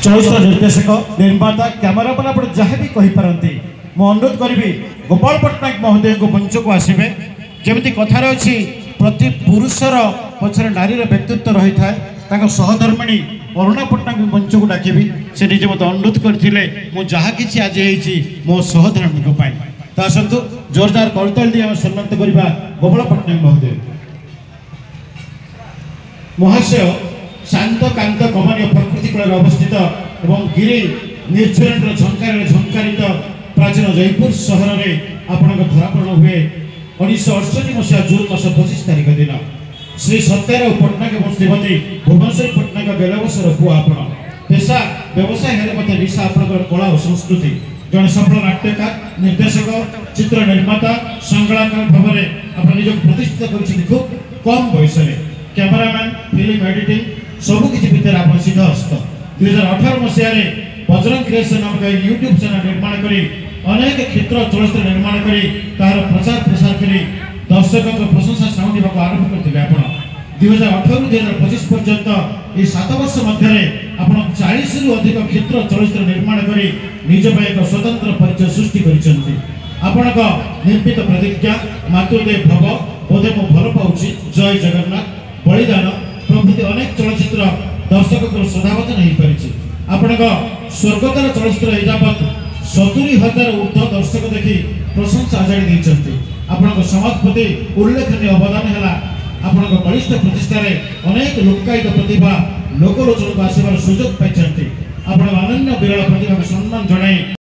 चलचित्र निर्देशक निर्माता कैमरामैन आप जहाँ भी कहीपारती मु अनुरोध करी गोपाल पट्टनायक महोदय को मंच को आसवे जमी कथार अच्छी प्रति पुरुषर पछरे नारी व्यक्तित्व रही था सहधर्मिणी अरुणा पट्टनायक मंच को डाकबी से निजे मत अनुरोध करते जहाँ कि आज मो सहधर्मिणी तो आसतु जोरदार करताल दी आम सम्मानित करवा गोपाल पट्टनायक महोदय महाशय शांत कांत कमानीय प्रकृति कूल अवस्थित एवं गिरी निर्झर झंकार झंकारित प्राचीन जयपुर सहर में आपण धरापण हुए 1968 मसीहा जून मास 25 तारिख दिन श्री सत्याराव पट्टनायक और श्रीमती भुवनेश्वरी पट्टनायक गेलबसर पुआ आपण पेशा व्यवसाय हेले निशा आपण कला और संस्कृति जड़े सफल नाट्यकार निर्देशक चित्र निर्माता संगलाकार भाव में आप निज प्रतिष्ठित कर खूब कम बयस कैमरामैन फिल्म एडिटिंग सबकि भितर आप सिद्धहस्त 2018 मसीह बजरंग क्रिएशन नामक यूट्यूब चैनल निर्माण कर अनेक क्षेत्र चलचित्र निर्माण कर तार प्रचार प्रसार कर दर्शकों प्रशंसा साउंड आरंभ करते आप 2018 2025 पर्यंत ये 7 वर्ष मध्य आप 40 रु अधिक क्षेत्र चलचित्र निर्माण कर निज एक स्वतंत्र परिचय सृष्टि कर निर्मित प्रतिज्ञा मातृदेव भव बोधे मु भल पाऊँ जय जगन्नाथ बलिदान प्रभृति अनेक चलचित्र दर्शकों श्रद्धाभाजन हो पारी आपण स्वर्गतार चलचित्र एजावत 70,000 ऊर्ध दर्शक देखी प्रशंसा आजाड़ी आपण समाज प्रति उल्लेखनीय अवदान है आपण बलिष्ठ प्रतिष्ठार अनेक लोकायित प्रतिभा लोकलोचन को आसबार सुजोग पाई आपण अनन्य विरल प्रतिभा सम्मान जनाई।